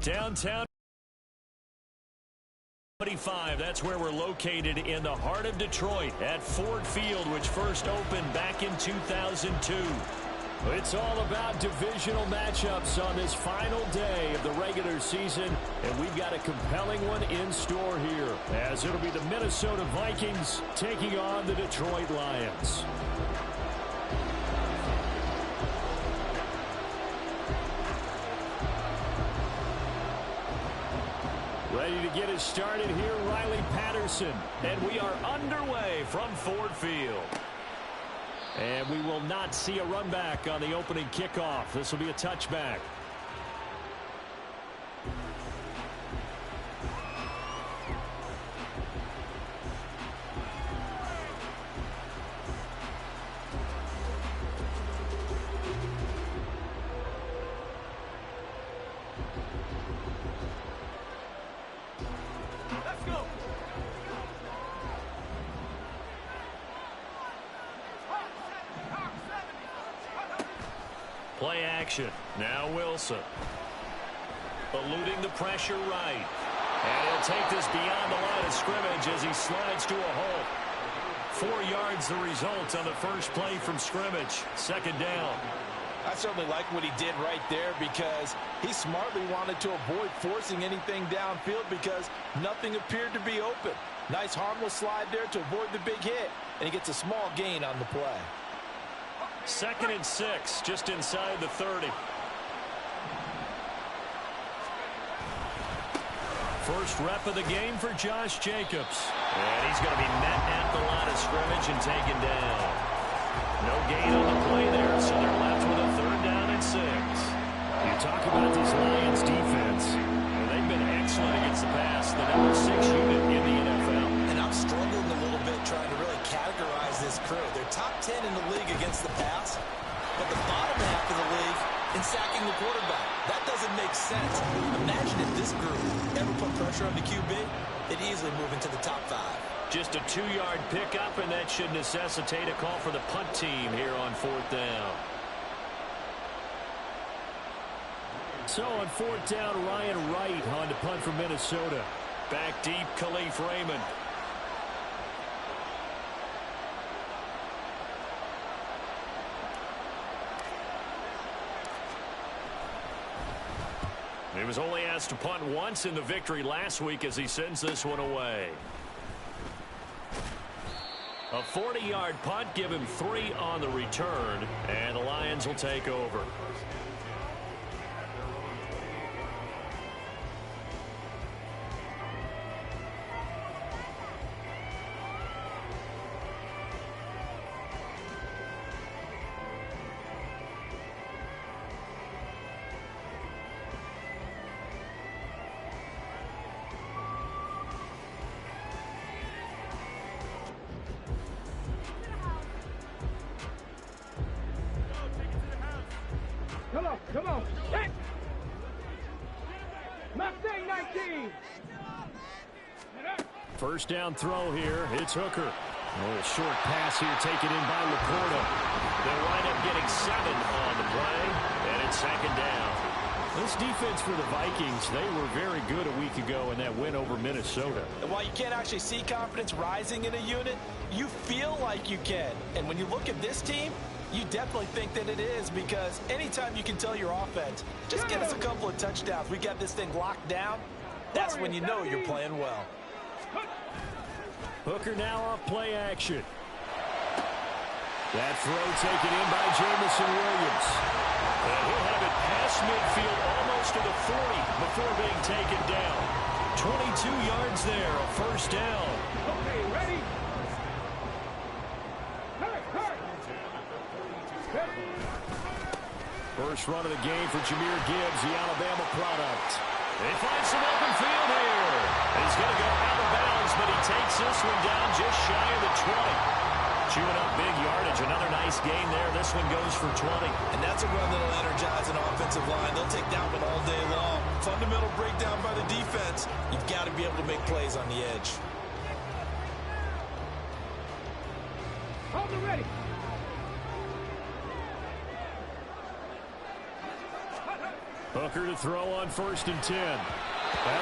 Downtown 25, that's where we're located in the heart of Detroit at Ford Field, which first opened back in 2002. It's all about divisional matchups on this final day of the regular season, and we've got a compelling one in store here, as it'll be the Minnesota Vikings taking on the Detroit Lions. Ready to get us started here, Riley Patterson. And we are underway from Ford Field. And we will not see a run back on the opening kickoff. This will be a touchback. Play action. Now Wilson. Eluding the pressure right. And he'll take this beyond the line of scrimmage as he slides to a hole. 4 yards the result on the first play from scrimmage. Second down. I certainly like what he did right there because he smartly wanted to avoid forcing anything downfield because nothing appeared to be open. Nice harmless slide there to avoid the big hit, and he gets a small gain on the play. 2nd and 6, just inside the 30. First rep of the game for Josh Jacobs. And he's going to be met at the line of scrimmage and taken down. No gain on the play there, so they're left with a 3rd down and 6. You talk about this Lions defense, and they've been excellent against the pass, the number 6 unit in the NFL. And I'm struggling a little bit trying to really categorize this crew. They're top 10 in the league against the pass, but the bottom half of the league in sacking the quarterback. That doesn't make sense. Imagine if this group ever put pressure on the QB, they'd easily move into the top 5. Just a 2-yard pickup, and that should necessitate a call for the punt team here on 4th down. So on 4th down, Ryan Wright on to punt from Minnesota. Back deep, Khalif Raymond. He was only asked to punt once in the victory last week as he sends this one away. A 40-yard punt, give him 3 on the return, and the Lions will take over. Come on. Hey. Mustang 19. First down throw here. It's Hooker. A short pass here taken in by Laporta. They wind up getting 7 on the play, and it's 2nd down. This defense for the Vikings, they were very good a week ago in that win over Minnesota. And while you can't actually see confidence rising in a unit, you feel like you can. And when you look at this team, you definitely think that it is, because anytime you can tell your offense, just get us a couple of touchdowns, we got this thing locked down, that's when you know you're playing well. Hooker now off play action. That throw taken in by Jamison Williams. And he'll have it past midfield almost to the 40 before being taken down. 22 yards there, a first down. Okay, ready? First run of the game for Jahmyr Gibbs, the Alabama product. They find some open field here. He's going to go out of bounds, but he takes this one down just shy of the 20. Chewing up big yardage. Another nice gain there. This one goes for 20. And that's a run that'll energize an offensive line. They'll take that one all day long. Fundamental breakdown by the defense. You've got to be able to make plays on the edge. Hold it ready. Hooker to throw on 1st and 10. That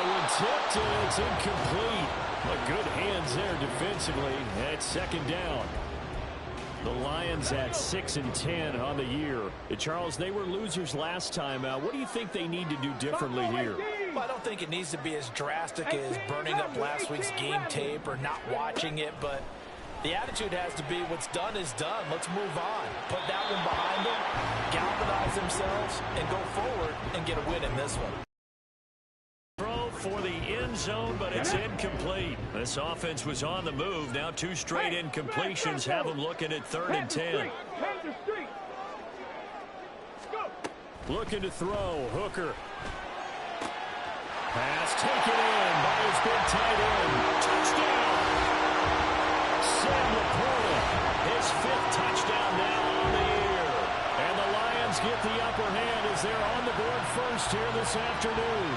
one tipped, and it's incomplete. But good hands there defensively. And it's 2nd down. The Lions at 6 and 10 on the year. Charles, they were losers last time out. What do you think they need to do differently here? Well, I don't think it needs to be as drastic as burning up last week's game tape or not watching it, but the attitude has to be what's done is done. Let's move on. Put that one behind them, galvanize themselves, and go forward and get a win in this one. Throw for the end zone, but it's incomplete. This offense was on the move. Now 2 straight incompletions have them looking at 3rd and 10. Looking to throw. Hooker. Pass taken in by his big tight end. Touchdown! Sam Laporta, his 5th touchdown now on the year. And the Lions get the upper hand as they're on the board first here this afternoon.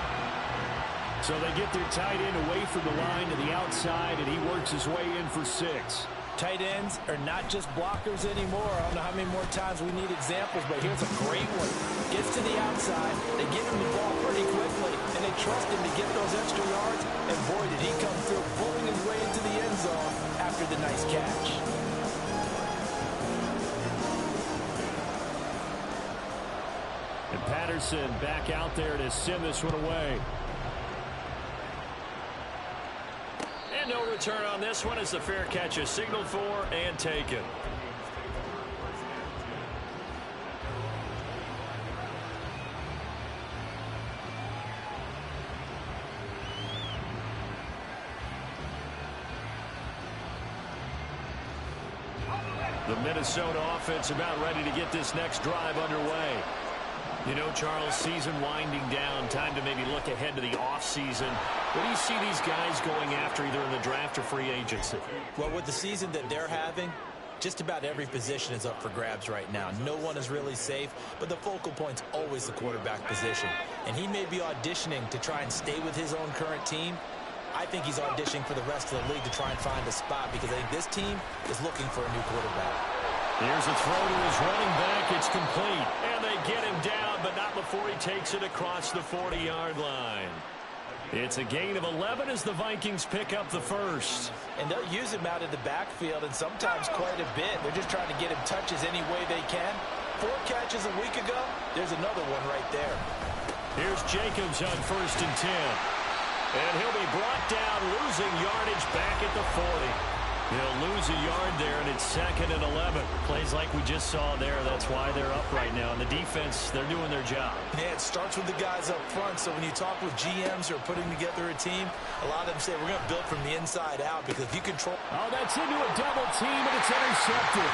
So they get their tight end away from the line to the outside, and he works his way in for 6. Tight ends are not just blockers anymore. I don't know how many more times we need examples, but here's a great one. Gets to the outside, they give him the ball pretty quickly, and they trust him to get those extra yards, and boy, did he come through, pulling his way into the end zone after the nice catch. And Patterson back out there to send this one away. And no return on this one as the fair catch is signaled for and taken. The Minnesota offense about ready to get this next drive underway. You know, Charles, season winding down, time to maybe look ahead to the offseason. What do you see these guys going after either in the draft or free agency? Well, with the season that they're having, just about every position is up for grabs right now. No one is really safe, but the focal point's always the quarterback position. And he may be auditioning to try and stay with his own current team. I think he's auditioning for the rest of the league to try and find a spot because I think this team is looking for a new quarterback. Here's a throw to his running back. It's complete. And they get him down, but not before he takes it across the 40-yard line. It's a gain of 11 as the Vikings pick up the first. And they'll use him out of the backfield, and sometimes quite a bit. They're just trying to get him touches any way they can. 4 catches a week ago. There's another one right there. Here's Jacobs on 1st and 10. And he'll be brought down, losing yardage back at the 40. He'll lose a yard there, and it's 2nd and 11. Plays like we just saw there. That's why they're up right now. And the defense, they're doing their job. Yeah, it starts with the guys up front. So when you talk with GMs who are putting together a team, a lot of them say we're going to build from the inside out because if you control... Oh, that's into a double team, and it's intercepted.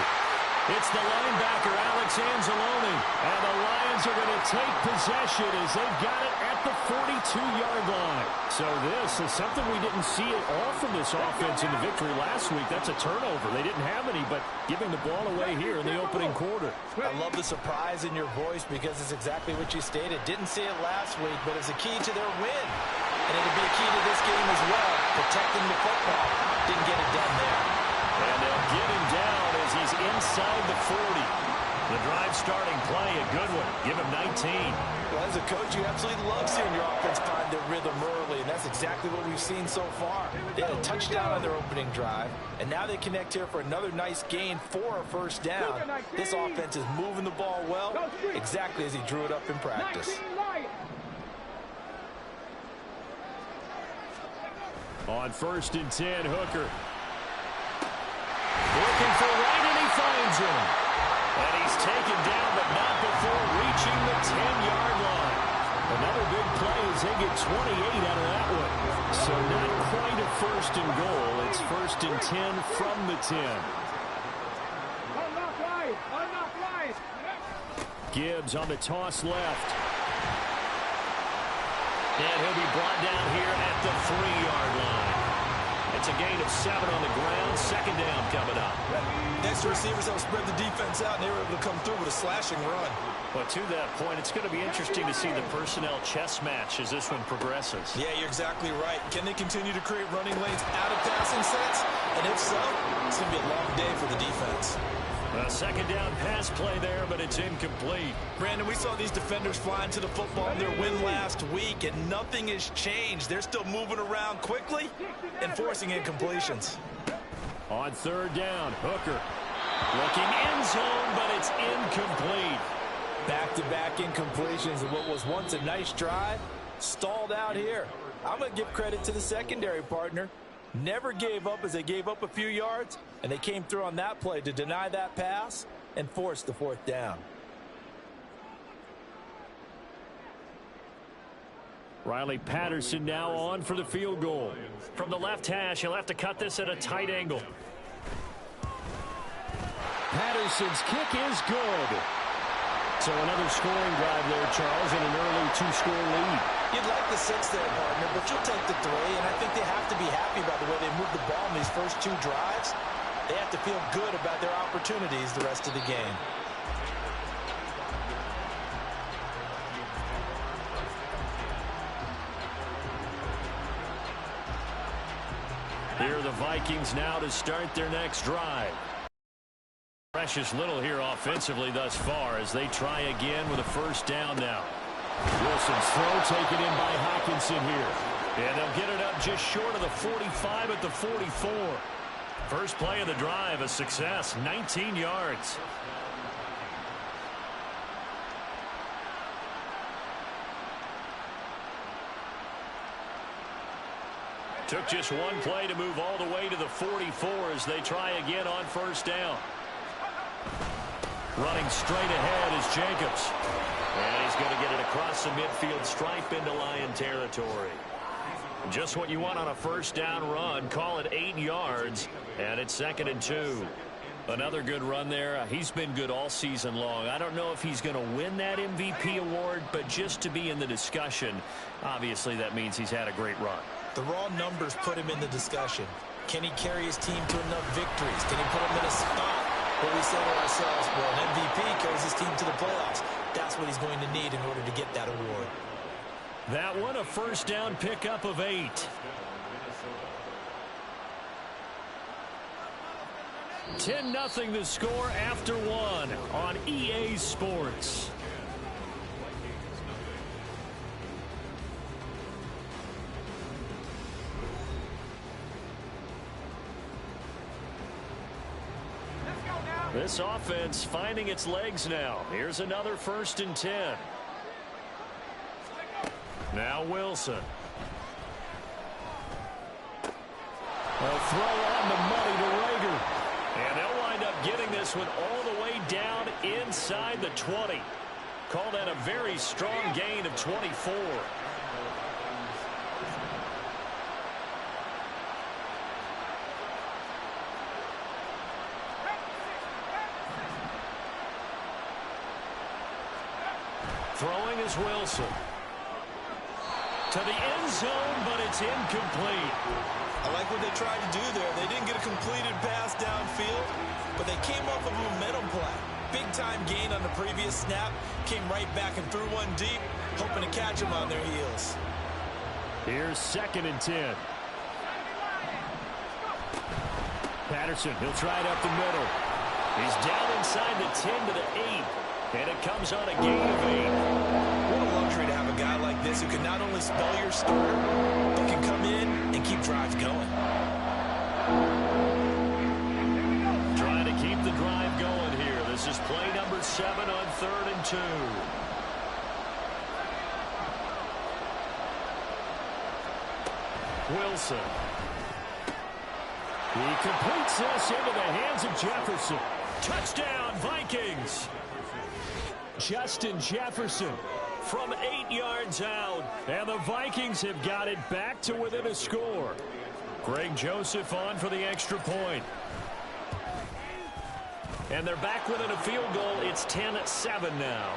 It's the linebacker, Alex Anzalone. And the Lions are going to take possession as they've got it at the 42-yard line. So this is something we didn't see at all from this offense in the victory last week. That's a turnover. They didn't have any, but giving the ball away here in the opening quarter. I love the surprise in your voice because it's exactly what you stated. Didn't see it last week, but it's a key to their win. And it'll be a key to this game as well, protecting the football. Didn't get it done there. And they'll get him down as he's inside the 40. The drive starting play, a good one. Give him 19. Well, as a coach, you absolutely love seeing your offense find their rhythm early, and that's exactly what we've seen so far. They had a touchdown on their opening drive, and now they connect here for another nice gain for a first down. This offense is moving the ball well, exactly as he drew it up in practice. On 1st and 10, Hooker. Looking for Wright, and he finds him. And he's taken down, but not before reaching the 10-yard line. Another big play as they get 28 out of that one. So not quite a 1st and goal. It's 1st and 10 from the 10. Gibbs on the toss left. And he'll be brought down here at the 3-yard line. It's a gain of 7 on the ground. 2nd down coming up. Next receivers help spread the defense out, and they were able to come through with a slashing run. But to that point, it's going to be interesting to see the personnel chess match as this one progresses. Yeah, you're exactly right. Can they continue to create running lanes out of passing sets? And if so, it's going to be a long day for the defense. A second down pass play there, but it's incomplete. Brandon, we saw these defenders flying to the football in their win last week, and nothing has changed. They're still moving around quickly and forcing incompletions. On third down, Hooker looking end zone, but it's incomplete. Back-to-back incompletions of what was once a nice drive, stalled out here. I'm going to give credit to the secondary partner. Never gave up as they gave up a few yards, and they came through on that play to deny that pass and force the fourth down. Riley Patterson now on for the field goal. From the left hash, he'll have to cut this at a tight angle. Patterson's kick is good. So another scoring drive there, Charles, and an early two-score lead. You'd like the 6 there, partner, but you'll take the 3, and I think they have to be happy by the way they moved the ball in these first 2 drives. They have to feel good about their opportunities the rest of the game. Here are the Vikings now to start their next drive. Precious little here offensively thus far as they try again with a first down now. Wilson's throw taken in by Hockenson here. And they'll get it up just short of the 45 at the 44. First play of the drive, a success, 19 yards. Took just one play to move all the way to the 44 as they try again on first down. Running straight ahead is Jacobs. And he's going to get it across the midfield stripe into Lion territory. Just what you want on a first down run. Call it 8 yards, and it's 2nd and 2. Another good run there. He's been good all season long. I don't know if he's going to win that MVP award, but just to be in the discussion, obviously that means he's had a great run. The raw numbers put him in the discussion. Can he carry his team to enough victories? Can he put him in a spot where we say to ourselves, well, an MVP carries his team to the playoffs. That's what he's going to need in order to get that award. That one, a first down pickup of 8. $10-0 the score after 1 on EA Sports. This offense finding its legs now. Here's another 1st and 10. Now Wilson. A throw on the money to Rager. And they'll wind up getting this one all the way down inside the 20. Call that a very strong gain of 24. Throwing is Wilson. To the end zone, but it's incomplete. I like what they tried to do there. They didn't get a completed pass downfield, but they came off of a momentum play. Big-time gain on the previous snap. Came right back and threw one deep, hoping to catch them on their heels. Here's 2nd and 10. Patterson, he'll try it up the middle. He's down inside the 10 to the 8. And it comes on a gain of 8. What a luxury to have a guy like this who can not only spell your starter, but can come in and keep drives going. Trying to keep the drive going here. This is play number 7 on 3rd and 2. Wilson. He completes this into the hands of Jefferson. Touchdown, Vikings. Justin Jefferson from 8 yards out. And the Vikings have got it back to within a score. Greg Joseph on for the extra point. And they're back within a field goal. It's 10-7 now.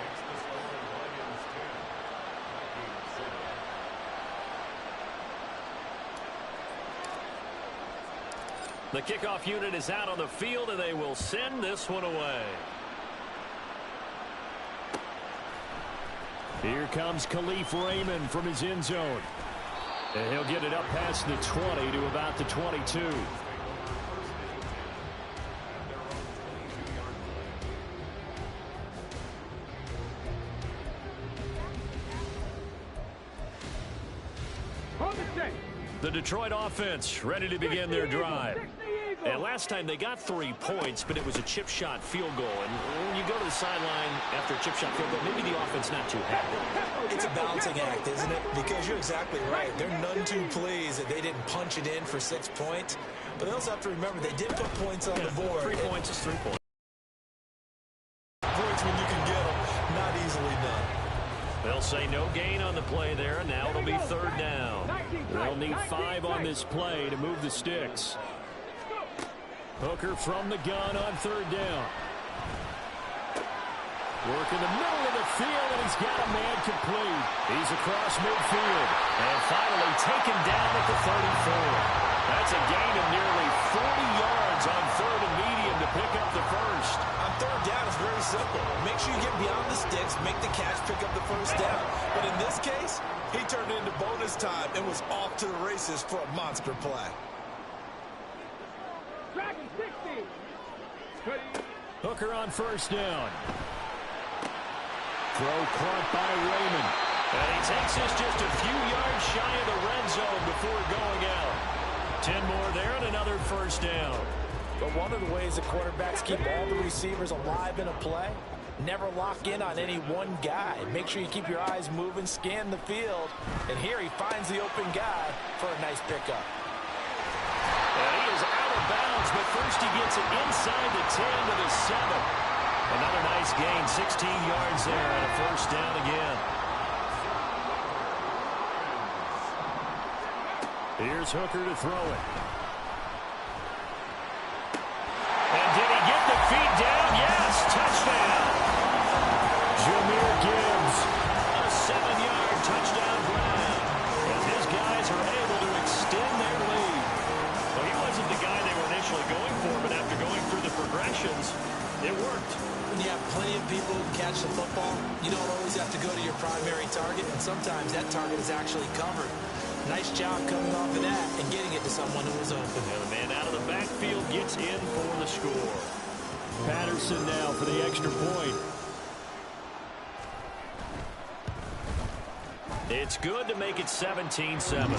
The kickoff unit is out on the field, and they will send this one away. Here comes Khalif Raymond from his end zone. And he'll get it up past the 20 to about the 22. The Detroit offense ready to begin their drive. And last time they got 3 points, but it was a chip shot field goal. And when you go to the sideline after a chip shot field goal, maybe the offense not too happy. It's a balancing act, isn't it? Because you're exactly right. They're none too pleased that they didn't punch it in for 6 points. But they also have to remember they did put points on the board. 3 points is 3 points. Points when you can get them, not easily done. They'll say no gain on the play there, and now it'll be 3rd down. They'll need 5 on this play to move the sticks. Hooker from the gun on 3rd down. Work in the middle of the field, and he's got a man complete. He's across midfield, and finally taken down at the 34. That's a gain of nearly 40 yards on 3rd and medium to pick up the first. On 3rd down, it's very simple. Make sure you get beyond the sticks, make the catch, pick up the first down. But in this case, he turned it into bonus time and was off to the races for a monster play. Hooker on 1st down. Throw caught by Raymond. And he takes this just a few yards shy of the red zone before going out. 10 more there and another 1st down. But one of the ways the quarterbacks keep all the receivers alive in a play, never lock in on any one guy. Make sure you keep your eyes moving, scan the field. And here he finds the open guy for a nice pickup. And he is out of bounds, but first he gets it inside the 10 to the 7. Another nice gain, 16 yards there and a 1st down again. Here's Hooker to throw it. And did he get the feet down? Yes, touchdown. Jahmyr Gibbs, a 7-yard touchdown grab. And his guys are able to extend their lead. Well, he wasn't the guy they were initially going for, but after going through the progressions, it worked. When you have plenty of people who catch the football, you don't always have to go to your primary target, and sometimes that target is actually covered. Nice job coming off of that and getting it to someone who was open. And the man out of the backfield gets in for the score. Patterson now for the extra point. It's good to make it 17-7.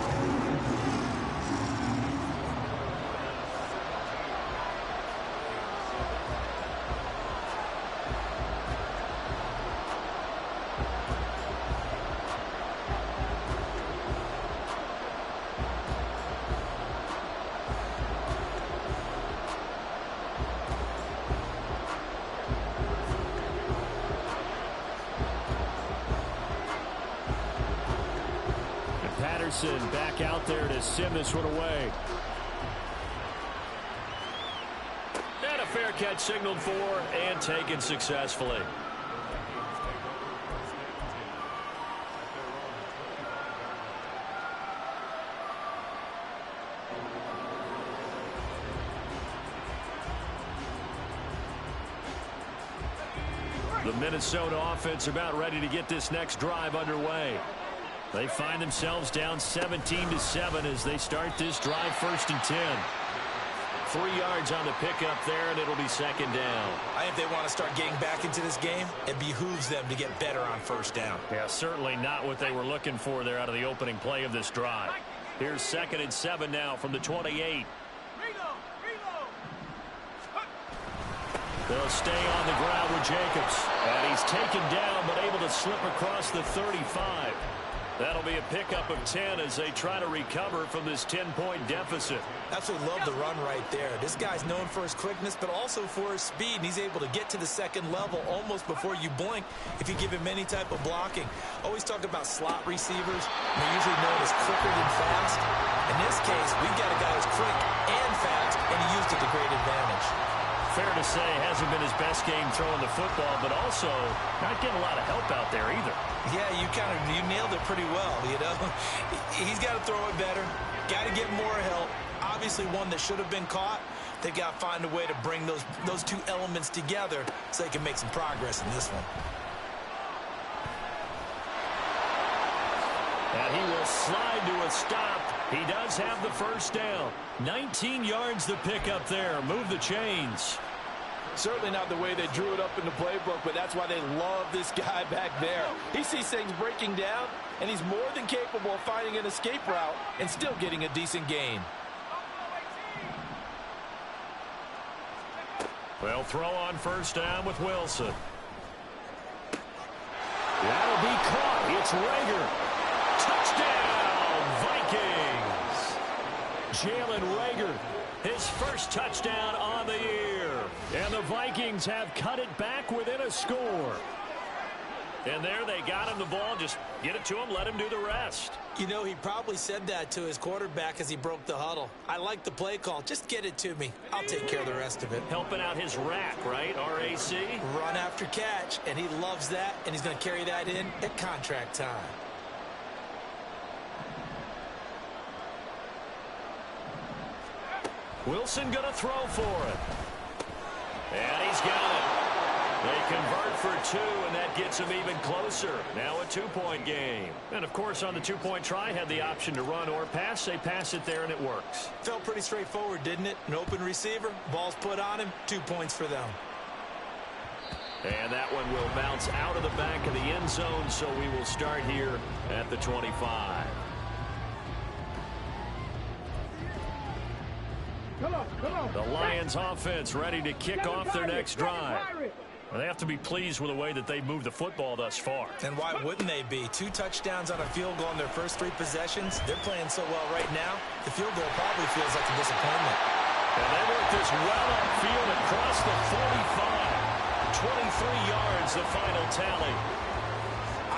Back out there to send this one away. And a fair catch signaled for and taken successfully. The Minnesota offense about ready to get this next drive underway. They find themselves down 17-7 as they start this drive 1st and 10. 3 yards on the pickup there, and it'll be 2nd down. I think they want to start getting back into this game. It behooves them to get better on 1st down. Yeah, certainly not what they were looking for there out of the opening play of this drive. Here's 2nd and 7 now from the 28. They'll stay on the ground with Jacobs. And he's taken down, but able to slip across the 35. That'll be a pickup of 10 as they try to recover from this 10-point deficit. Absolutely love the run right there. This guy's known for his quickness, but also for his speed, and he's able to get to the 2nd level almost before you blink if you give him any type of blocking. Always talk about slot receivers. They're usually known as quicker than fast. In this case, we've got a guy who's quick and fast, and he used it to great advantage. Fair to say, hasn't been his best game throwing the football, but also not getting a lot of help out there either. Yeah, you nailed it pretty well, you know. He's got to throw it better. Got to get more help. Obviously one that should have been caught. They've got to find a way to bring those two elements together so they can make some progress in this one. And he will slide to a stop. He does have the 1st down. 19 yards the pickup there. Move the chains. Certainly not the way they drew it up in the playbook, but that's why they love this guy back there. He sees things breaking down, and he's more than capable of finding an escape route and still getting a decent gain. Well, throw on first down with Wilson. That'll be caught. It's Rager. Touchdown, Vikings. Jalen Rager, his first touchdown on the year. And the Vikings have cut it back within a score. And there they got him the ball. Just get it to him, let him do the rest. You know, he probably said that to his quarterback as he broke the huddle. I like the play call. Just get it to me. I'll take care of the rest of it. Helping out his rack, right? R-A-C? Run after catch, and he loves that, and he's going to carry that in at contract time. Wilson going to throw for it. And he's got it. They convert for two, and that gets them even closer. Now a two-point game. And, of course, on the two-point try, had the option to run or pass. They pass it there, and it works. Felt pretty straightforward, didn't it? An open receiver, ball's put on him, 2 points for them. And that one will bounce out of the back of the end zone, so we will start here at the 25. Come on, come on. The Lions offense ready to kick off their next drive. They have to be pleased with the way that they've moved the football thus far. And why wouldn't they be? 2 touchdowns on a field goal in their first 3 possessions. They're playing so well right now, the field goal probably feels like a disappointment. And they work this well upfield across the 45. 23 yards, the final tally.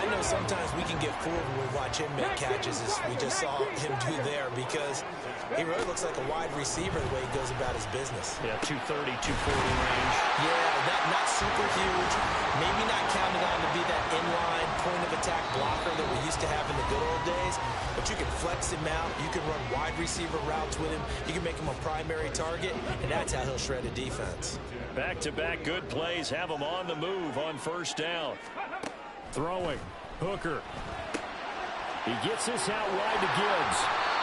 I know sometimes we can get fooled when we watch him make catches, as we just saw him do there, because he really looks like a wide receiver the way he goes about his business. Yeah, 230, 240 range. Yeah, not super huge. Maybe not counted on to be that inline point-of-attack blocker that we used to have in the good old days, but you can flex him out. You can run wide receiver routes with him. You can make him a primary target, and that's how he'll shred a defense. Back-to-back good plays have him on the move on first down. Throwing. Hooker. He gets this out wide to Gibbs.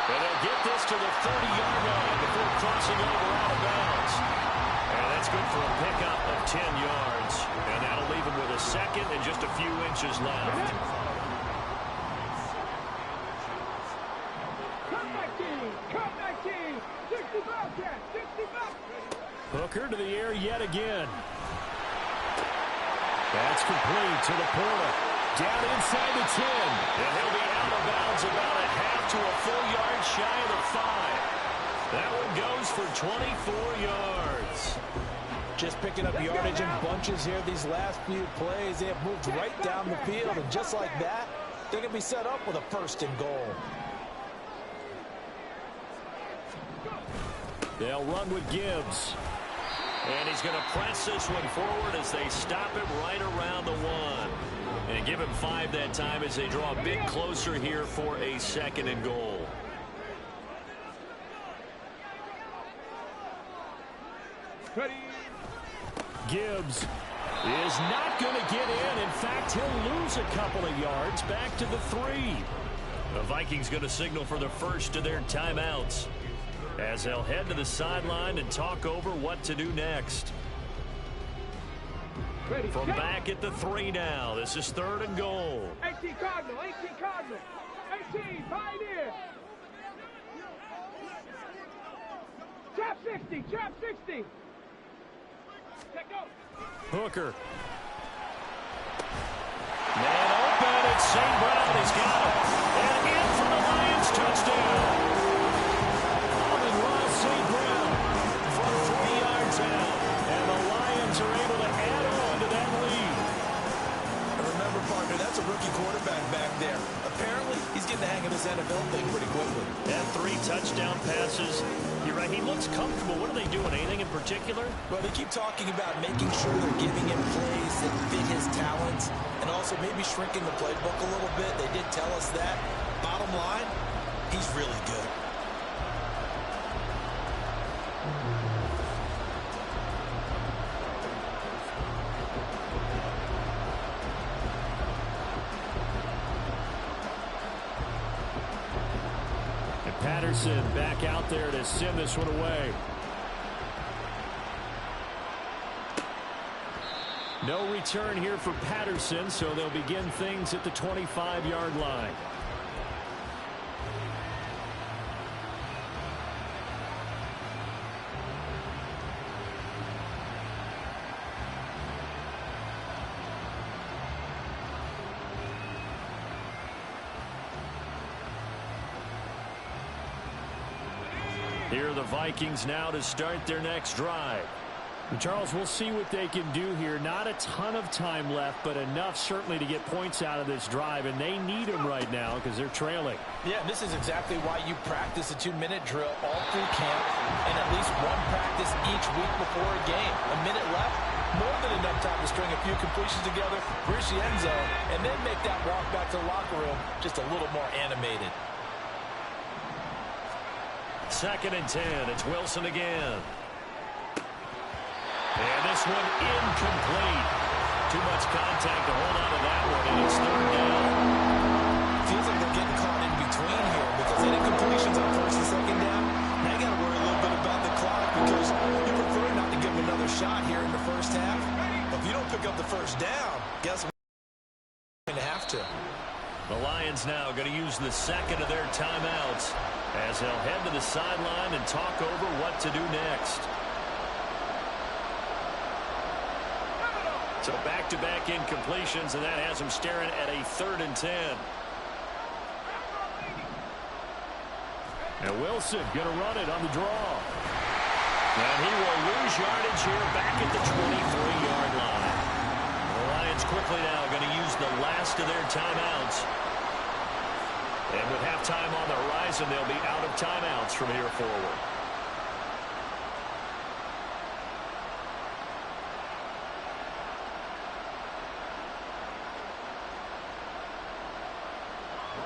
And they'll get this to the 30-yard line before crossing over out of bounds. And that's good for a pickup of 10 yards. And that'll leave him with a second and just a few inches left. Come back, team. Come back, team. 60 Bobcats. 60 Bobcats. Hooker to the air yet again. That's complete to the Porter. Down inside the 10. And he'll be out of bounds about a half to a full yard shy of the 5. That one goes for 24 yards. Just picking up yardage in bunches here these last few plays. They have moved right down the field, and just like that, they're going to be set up with a first and goal. They'll run with Gibbs. And he's going to press this one forward as they stop him right around the 1. And give him 5 that time as they draw a bit closer here for a second and goal. Ready. Gibbs is not going to get in. In fact, he'll lose a couple of yards back to the 3. The Vikings going to signal for the first of their timeouts as they'll head to the sideline and talk over what to do next. Ready. From back at the 3 now. This is 3rd and goal. 18 Cardinal. 18 Cardinal. 18 Pioneer. Trap 60. Trap 60. Check go. Hooker. Man open. It's St. Brown. He's got it. And in for the Lions touchdown. Alvin Ross St. Brown from 3 yards out. And the Lions are able to add on to that lead. Remember, partner, that's a rookie quarterback back there. Apparently, he's getting the hang of this NFL thing pretty quickly. And 3 touchdown passes. You're right, he looks comfortable. What are they doing? Anything in particular? Well, they keep talking about making sure they're giving him plays that fit his talents and also maybe shrinking the playbook a little bit. They did tell us that. Bottom line, he's really good. Patterson back out there to send this one away. No return here for Patterson, so they'll begin things at the 25-yard line. Here are the Vikings now to start their next drive. Charles, we'll see what they can do here. Not a ton of time left, but enough certainly to get points out of this drive, and they need them right now because they're trailing. Yeah, this is exactly why you practice a 2-minute drill all through camp and at least one practice each week before a game. A minute left, more than enough time to string a few completions together, reach the end zone, and then make that walk back to the locker room just a little more animated. 2nd and 10. It's Wilson again. And this one incomplete. Too much contact to hold on to that one, and it's 3rd down. Feels like they're getting caught in between here because any completions on 1st and 2nd down, now you got to worry a little bit about the clock because you prefer not to give them another shot here in the first half. But if you don't pick up the 1st down, guess what? You're going to have to. The Lions now going to use the 2nd of their timeouts as they'll head to the sideline and talk over what to do next. So back-to-back incompletions, and that has them staring at a 3rd and 10. And Wilson going to run it on the draw. And he will lose yardage here back at the 23-yard line. The Lions quickly now going to use the last of their timeouts. And with halftime on the horizon, they'll be out of timeouts from here forward.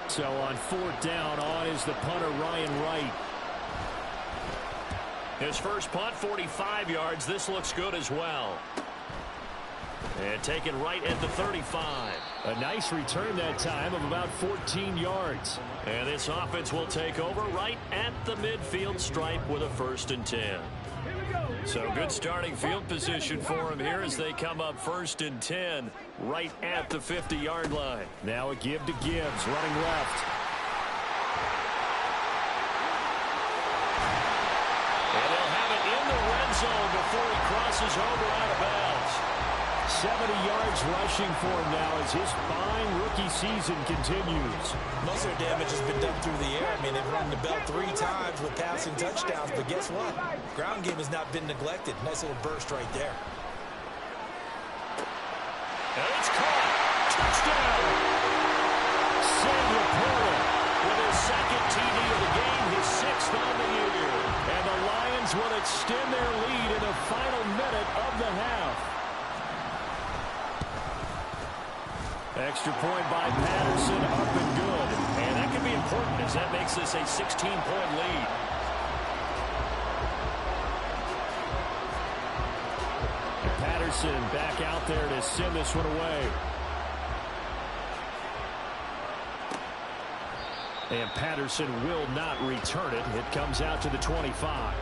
So on 4th down, on is the punter, Ryan Wright. His first punt, 45 yards. This looks good as well. And taken right at the 35. A nice return that time of about 14 yards. And this offense will take over right at the midfield stripe with a 1st and 10. So good starting field position for them here as they come up 1st and 10 right at the 50-yard line. Now a give to Gibbs running left. And they'll have it in the red zone before he crosses over out of bounds. 70 yards rushing for him now as his fine rookie season continues. Most of their damage has been done through the air. I mean, they've run the bell 3 times with passing touchdowns, but guess what? Ground game has not been neglected. Nice little burst right there. And it's caught. Touchdown. Samuel Porter with his 2nd TD of the game, his 6th on the year. And the Lions will extend their lead in the final minute of the half. Extra point by Patterson, up and good. And that could be important as that makes this a 16-point lead. And Patterson back out there to send this one away. And Patterson will not return it. It comes out to the 25.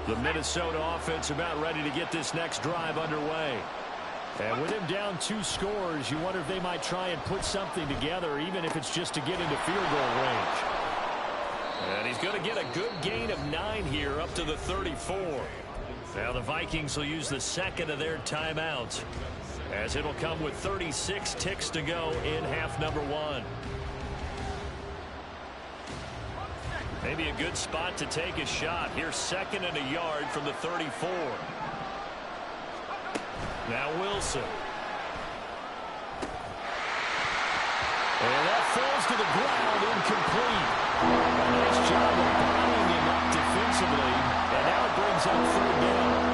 The Minnesota offense about ready to get this next drive underway. And with him down 2 scores, you wonder if they might try and put something together, even if it's just to get into field goal range. And he's going to get a good gain of 9 here up to the 34. Now the Vikings will use the 2nd of their timeouts as it'll come with 36 ticks to go in half number 1. Maybe a good spot to take a shot. Here's 2nd and a yard from the 34. Now Wilson. And that falls to the ground, incomplete. A nice job of buying him up defensively. And now it brings up 3rd down.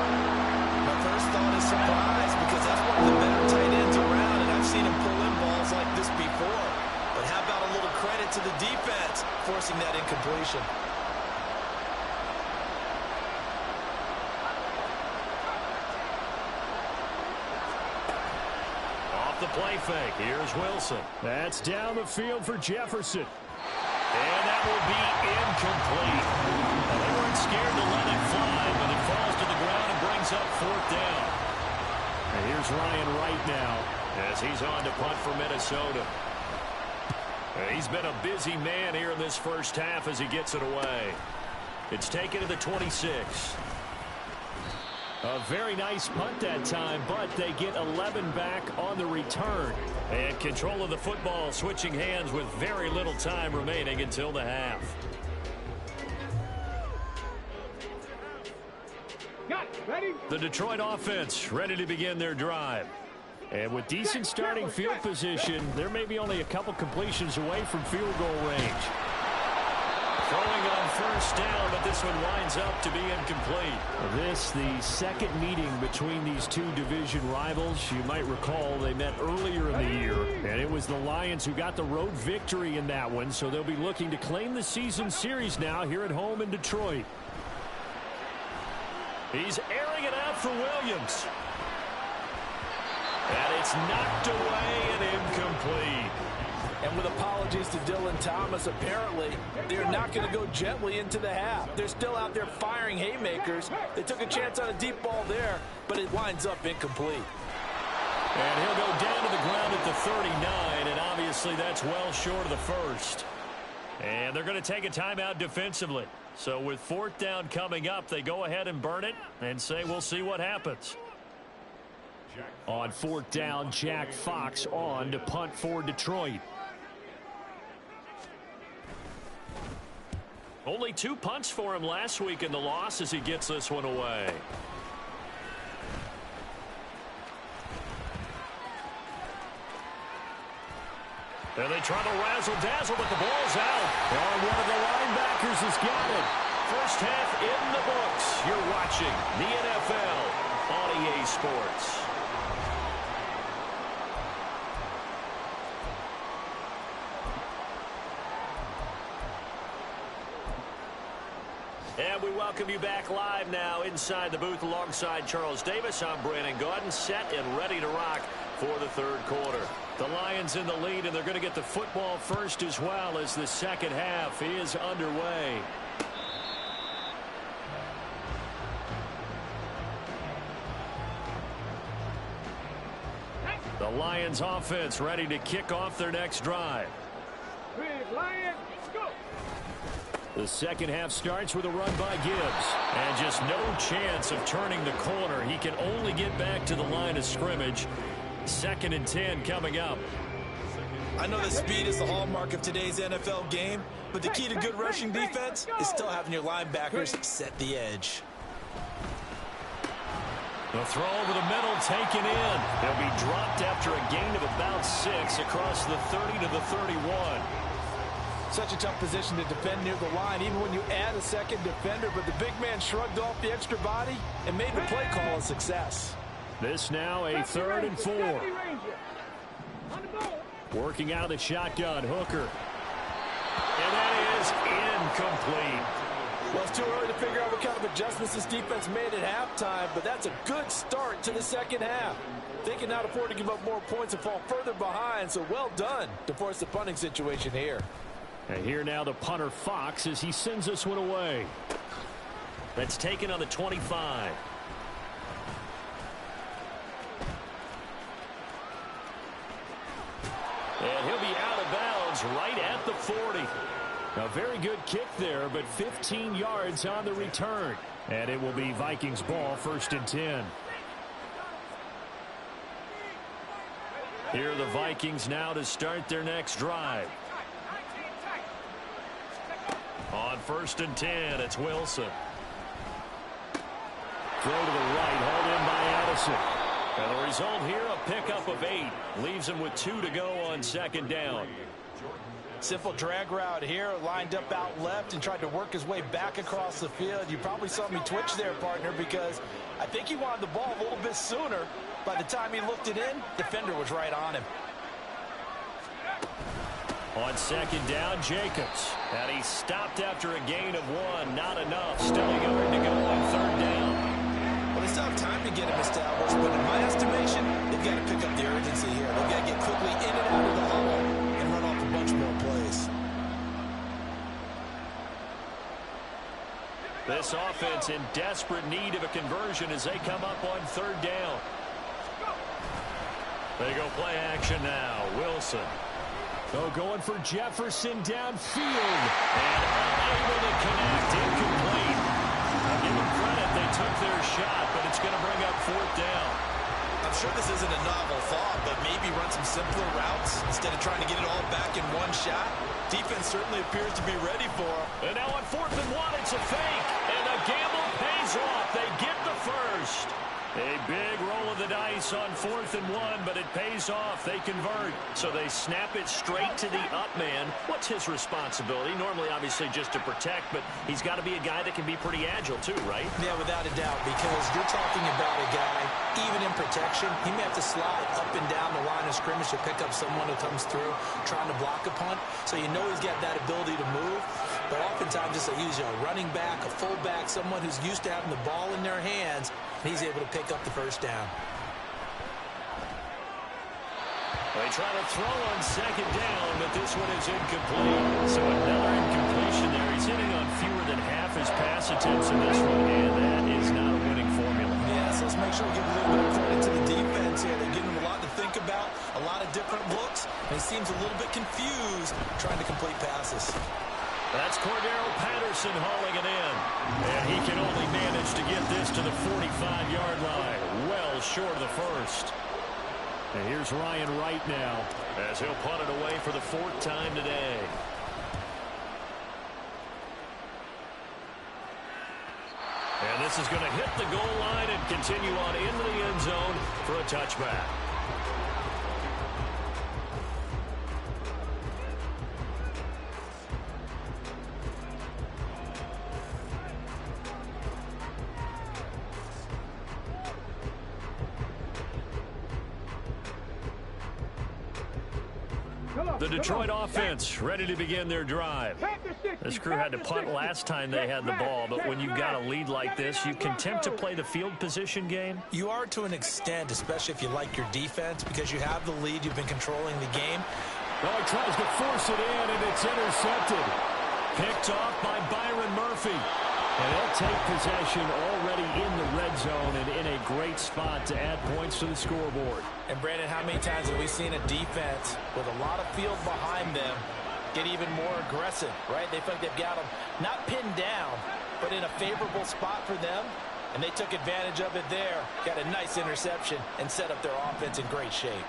My first thought is surprise because that's one of the better tight ends around, and I've seen him pull in balls like this before. But how about a little credit to the defense forcing that incompletion? the play fake. Here's Wilson. That's down the field for Jefferson. And that will be incomplete. Now, they weren't scared to let it fly, but it falls to the ground and brings up 4th down. And here's Ryan Wright now as he's on to punt for Minnesota. He's been a busy man here in this first half as he gets it away. It's taken to the 26. A very nice punt that time, but they get 11 back on the return. And control of the football switching hands with very little time remaining until the half. Ready? The Detroit offense ready to begin their drive. And with decent starting field position, there may be only a couple completions away from field goal range. Throwing it on 1st down, but this one winds up to be incomplete. This, the second meeting between these two division rivals. You might recall they met earlier in the year, and it was the Lions who got the road victory in that one, so they'll be looking to claim the season series now here at home in Detroit. He's airing it out for Williams. And it's knocked away and incomplete. And with apologies to Dylan Thomas, apparently they're not going to go gently into the half. They're still out there firing haymakers. They took a chance on a deep ball there, but it winds up incomplete. And he'll go down to the ground at the 39, and obviously that's well short of the first. And they're going to take a timeout defensively. So with 4th down coming up, they go ahead and burn it and say we'll see what happens. On 4th down, Jack Fox on to punt for Detroit. Only 2 punts for him last week in the loss as he gets this one away. And they try to razzle-dazzle, but the ball's out. Oh, one of the linebackers has got it. First half in the books. You're watching the NFL on EA Sports. And we welcome you back live now inside the booth alongside Charles Davis. I'm Brandon Gaudin, set and ready to rock for the 3rd quarter. The Lions in the lead, and they're going to get the football first as well as the second half is underway. The Lions offense ready to kick off their next drive. Lions, go! The second half starts with a run by Gibbs. And just no chance of turning the corner. He can only get back to the line of scrimmage. 2nd and 10 coming up. I know that speed is the hallmark of today's NFL game, but the key to good rushing defense is still having your linebackers set the edge. The throw over the middle taken in. He'll be dropped after a gain of about 6 across the 30 to the 31. Such a tough position to defend near the line, even when you add a second defender, but the big man shrugged off the extra body and made the play call a success. This now a 3rd and 4. Working out of the shotgun, Hooker. And that is incomplete. Well, it's too early to figure out what kind of adjustments this defense made at halftime, but that's a good start to the second half. They can not afford to give up more points and fall further behind, so well done to force the punting situation here. And here now the punter Fox as he sends this one away. That's taken on the 25. And he'll be out of bounds right at the 40. A very good kick there, but 15 yards on the return. And it will be Vikings ball, 1st and 10. Here are the Vikings now to start their next drive. On 1st and 10, it's Wilson. Throw to the right, hauled in by Addison. And the result here, a pickup of 8. Leaves him with 2 to go on 2nd down. Simple drag route here, lined up out left and tried to work his way back across the field. You probably saw me twitch there, partner, because I think he wanted the ball a little bit sooner. By the time he looked it in, defender was right on him. On 2nd down, Jacobs. And he stopped after a gain of 1. Not enough. Still a yard to go on 3rd down. Well, they still have time to get him established, but in my estimation, they've got to pick up the urgency here. They've got to get quickly in and out of the huddle and run off a bunch more plays. This offense in desperate need of a conversion as they come up on third down. They go play action now. Wilson. Oh, going for Jefferson downfield. And unable to connect. Incomplete. I'll give them credit. They took their shot, but it's going to bring up fourth down. I'm sure this isn't a novel thought, but maybe run some simpler routes instead of trying to get it all back in one shot. Defense certainly appears to be ready for him. And now on 4th and 1, it's a fake. And the gamble pays off. They get the first. A big roll of the dice on 4th and 1, but it pays off. They convert. So they snap it straight to the up man. What's his responsibility? Normally, obviously, just to protect, but he's got to be a guy that can be pretty agile too, right? Yeah, without a doubt, because you're talking about a guy, even in protection, he may have to slide up and down the line of scrimmage to pick up someone who comes through trying to block a punt. So you know he's got that ability to move. But oftentimes, just use a running back, a fullback, someone who's used to having the ball in their hands, and he's able to pick up the first down. They try to throw on second down, but this one is incomplete. So another incompletion there. He's hitting on fewer than half his pass attempts in this one, and that is not a winning formula. Yeah, so let's make sure we give a little bit of credit to the defense here. They're giving him a lot to think about, a lot of different looks, and he seems a little bit confused trying to complete passes. That's Cordero Patterson hauling it in. And he can only manage to get this to the 45-yard line. Well short of the first. And here's Ryan Wright now as he'll punt it away for the 4th time today. And this is going to hit the goal line and continue on into the end zone for a touchback. The Detroit offense ready to begin their drive. This crew had to punt last time they had the ball, but when you've got a lead like this, you can tempt to play the field position game. You are to an extent, especially if you like your defense, because you have the lead, you've been controlling the game. Well, he tries to force it in, and it's intercepted. Picked off by Byron Murphy. And they'll take possession already in the red zone and in a great spot to add points to the scoreboard. And, Brandon, how many times have we seen a defense with a lot of field behind them get even more aggressive, right? They feel like they've got them not pinned down, but in a favorable spot for them, and they took advantage of it there. Got a nice interception and set up their offense in great shape.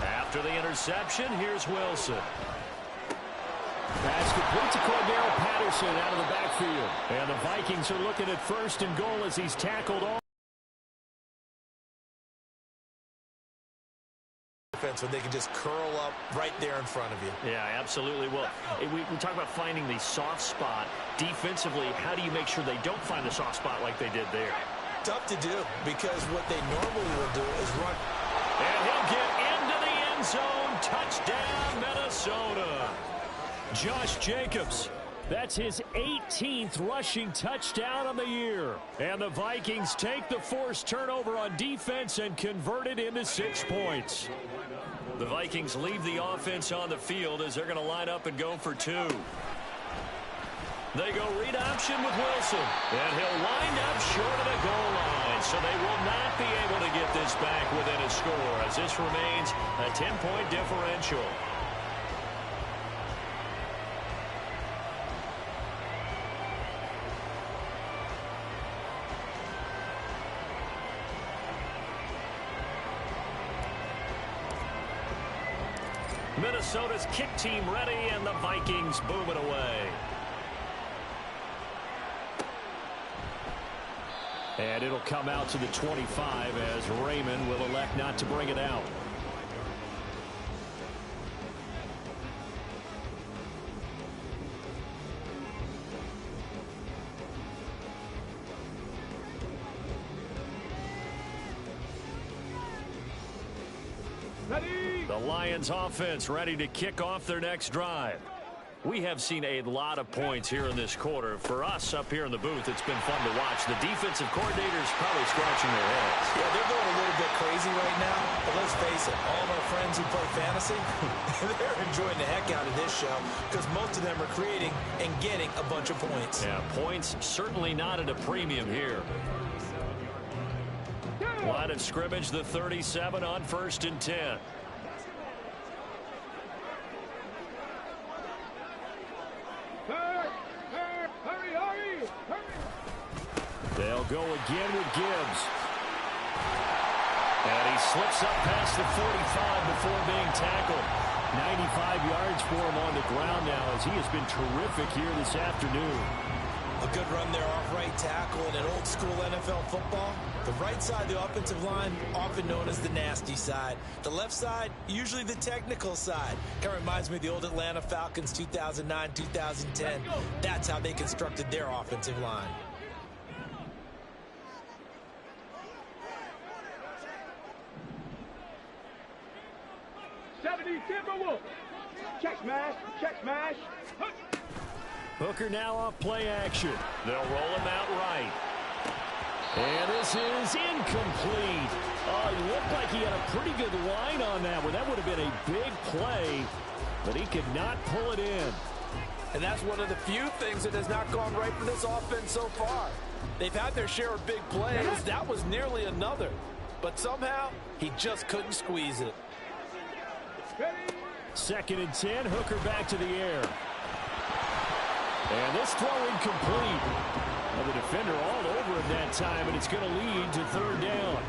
After the interception, here's Wilson. Pass complete to Cordero Patterson out of the backfield. And the Vikings are looking at 1st and goal as he's tackled off. When they can just curl up right there in front of you. Yeah, absolutely. Well, we talk about finding the soft spot. Defensively, how do you make sure they don't find the soft spot like they did there? Tough to do, because what they normally will do is run. And he'll get into the end zone. Touchdown, Minnesota. Josh Jacobs. That's his 18th rushing touchdown of the year. And the Vikings take the forced turnover on defense and convert it into 6 points. The Vikings leave the offense on the field as they're going to line up and go for 2. They go read option with Wilson. And he'll wind up short of the goal line. So they will not be able to get this back within a score as this remains a 10-point differential. Minnesota's kick team ready, and the Vikings boom it away. And it'll come out to the 25 as Raymond will elect not to bring it out. The Lions offense ready to kick off their next drive. We have seen a lot of points here in this quarter. For us up here in the booth, it's been fun to watch. The defensive coordinators probably scratching their heads. Yeah, they're going a little bit crazy right now. But let's face it, all of our friends who play fantasy, they're enjoying the heck out of this show because most of them are creating and getting a bunch of points. Yeah, points certainly not at a premium here. Line of scrimmage, the 37 on 1st and 10. Hurry. They'll go again with Gibbs. And he slips up past the 45 before being tackled. 95 yards for him on the ground now as he has been terrific here this afternoon. A good run there off right tackle in an old school NFL football. The right side of the offensive line, often known as the nasty side. The left side, usually the technical side. Kind of reminds me of the old Atlanta Falcons 2009, 2010. That's how they constructed their offensive line. Check smash. Hooker now off play action. They'll roll him out right. And this is incomplete. Oh, it looked like he had a pretty good line on that one. That would have been a big play, but he could not pull it in. And that's one of the few things that has not gone right for this offense so far. They've had their share of big plays. That was nearly another. But somehow, he just couldn't squeeze it. 2nd and 10, Hooker back to the air. And this throw incomplete. Well, the defender all over him that time, and it's going to lead to 3rd down.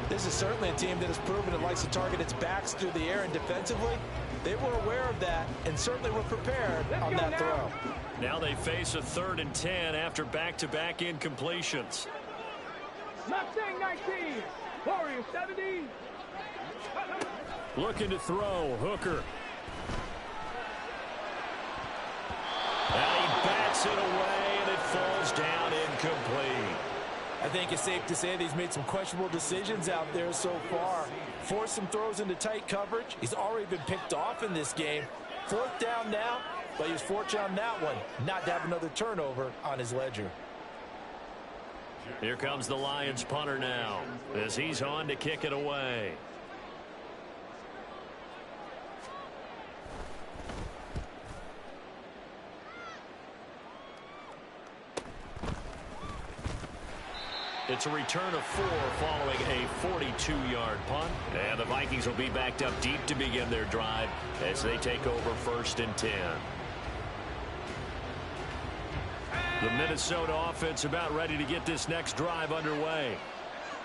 This is certainly a team that has proven it likes to target its backs through the air and defensively. They were aware of that and certainly were prepared on that throw. Now they face a 3rd and 10 after back-to-back incompletions. Mustang 19, Warrior 70. Looking to throw, Hooker. And he bats it away, and it falls down incomplete. I think it's safe to say that he's made some questionable decisions out there so far. Forced some throws into tight coverage. He's already been picked off in this game. 4th down now, but he was fortunate on that one not to have another turnover on his ledger. Here comes the Lions punter now as he's on to kick it away. It's a return of 4 following a 42-yard punt. And the Vikings will be backed up deep to begin their drive as they take over 1st and 10. The Minnesota offense about ready to get this next drive underway.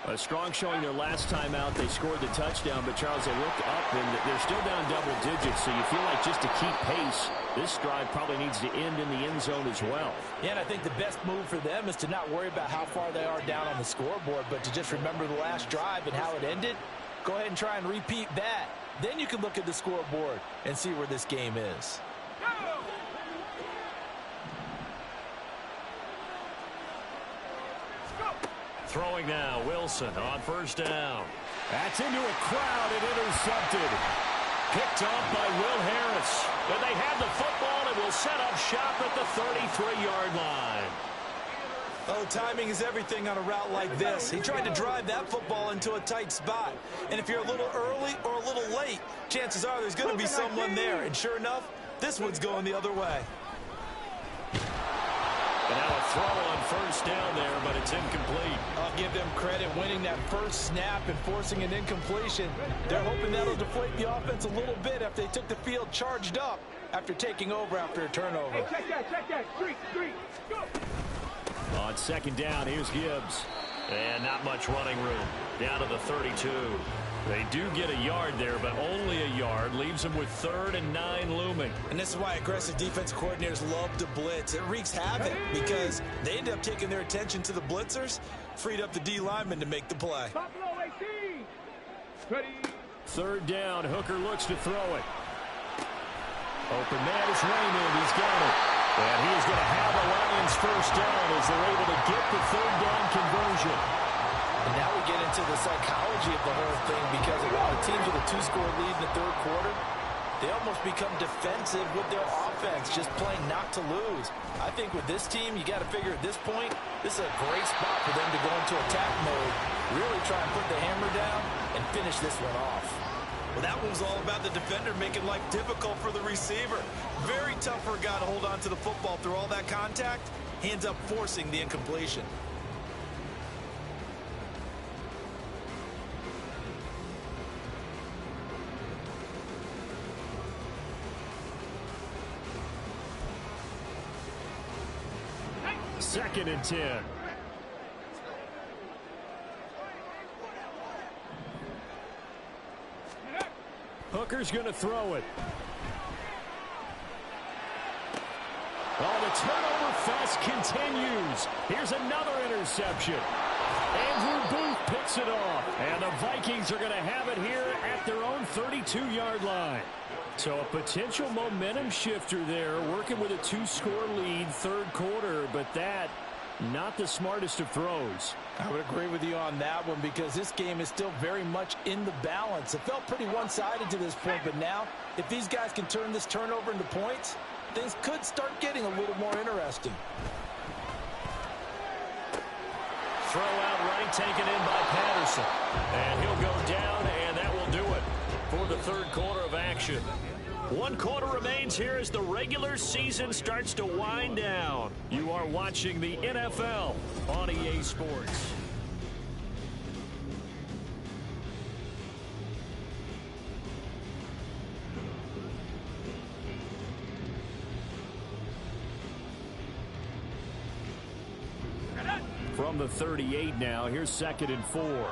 A strong showing their last time out. They scored the touchdown, but Charles, they look up and they're still down double digits, so you feel like just to keep pace, this drive probably needs to end in the end zone as well. Yeah, and I think the best move for them is to not worry about how far they are down on the scoreboard, but to just remember the last drive and how it ended. Go ahead and try and repeat that. Then you can look at the scoreboard and see where this game is. Throwing now, Wilson on 1st down. That's into a crowd and intercepted. Picked off by Will Harris. And they have the football and will set up shop at the 33-yard line. Oh, timing is everything on a route like this. He tried to drive that football into a tight spot. And if you're a little early or a little late, chances are there's going to be someone there. And sure enough, this one's going the other way. And now a throw on 1st down there, but it's incomplete. I'll give them credit winning that first snap and forcing an incompletion. They're hoping that'll deflate the offense a little bit after they took the field charged up after taking over after a turnover. Hey, check that. Street. Go. On 2nd down, here's Gibbs. And not much running room. Down to the 32. They do get a yard there, but only a yard. Leaves them with 3rd and 9 looming. And this is why aggressive defense coordinators love to blitz. It wreaks havoc because they end up taking their attention to the blitzers, freed up the D lineman to make the play. Buffalo 18. Ready. 3rd down, Hooker looks to throw it. Open man is Raymond. He's got it. And he is going to have the Lions 1st down as they're able to get the 3rd down conversion. And now we get into the psychology of the whole thing because a lot of teams with a 2-score lead in the 3rd quarter, they almost become defensive with their offense. offense, just playing not to lose. I think with this team, you got to figure at this point, this is a great spot for them to go into attack mode, really try and put the hammer down and finish this one off. Well, that one was all about the defender making life difficult for the receiver. Very tough for a guy to hold on to the football through all that contact. He ends up forcing the incompletion. Second and 10. Hooker's going to throw it. Oh, the turnover fest continues. Here's another interception. Andrew Booth picks it off. And the Vikings are going to have it here at their own 32-yard line. So a potential momentum shifter there, working with a 2-score lead, third quarter, but that, not the smartest of throws. I would agree with you on that one because this game is still very much in the balance. It felt pretty one-sided to this point, but now, if these guys can turn this turnover into points, things could start getting a little more interesting. Throw out right, taken in by Patterson. And he'll go down, and that will do it for the third quarter of action. One quarter remains here as the regular season starts to wind down. You are watching the NFL on EA Sports. From the 38 now, here's 2nd and 4.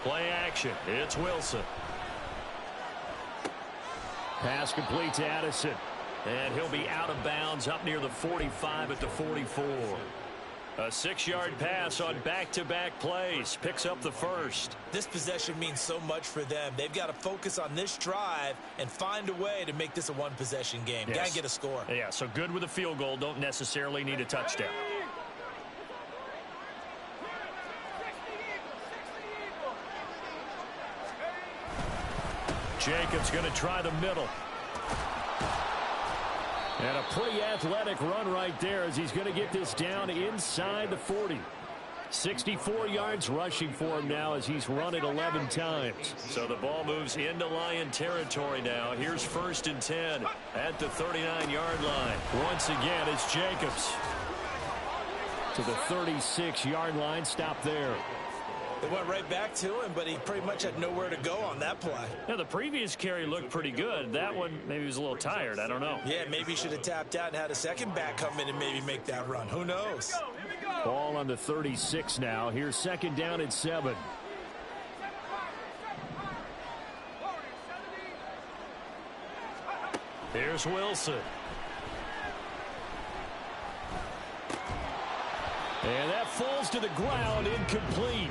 Play action. It's Wilson. Pass complete to Addison. And he'll be out of bounds up near the 45 at the 44. A 6-yard pass on back-to-back plays. Picks up the first. This possession means so much for them. They've got to focus on this drive and find a way to make this a one-possession game. Yes. Got to get a score. Yeah, so good with a field goal. Don't necessarily need a touchdown. Jacobs going to try the middle. And a pretty athletic run right there as he's going to get this down inside the 40. 64 yards rushing for him now as he's run it 11 times. So the ball moves into Lion territory now. Here's 1st and 10 at the 39-yard line. Once again, it's Jacobs to the 36-yard line. Stop there. They went right back to him, but he pretty much had nowhere to go on that play. Now, the previous carry looked pretty good. That one, maybe he was a little tired. I don't know. Yeah, maybe he should have tapped out and had a second back come in and maybe make that run. Who knows? Ball on the 36 now. Here's 2nd down and 7. Here's Wilson. And that falls to the ground, incomplete.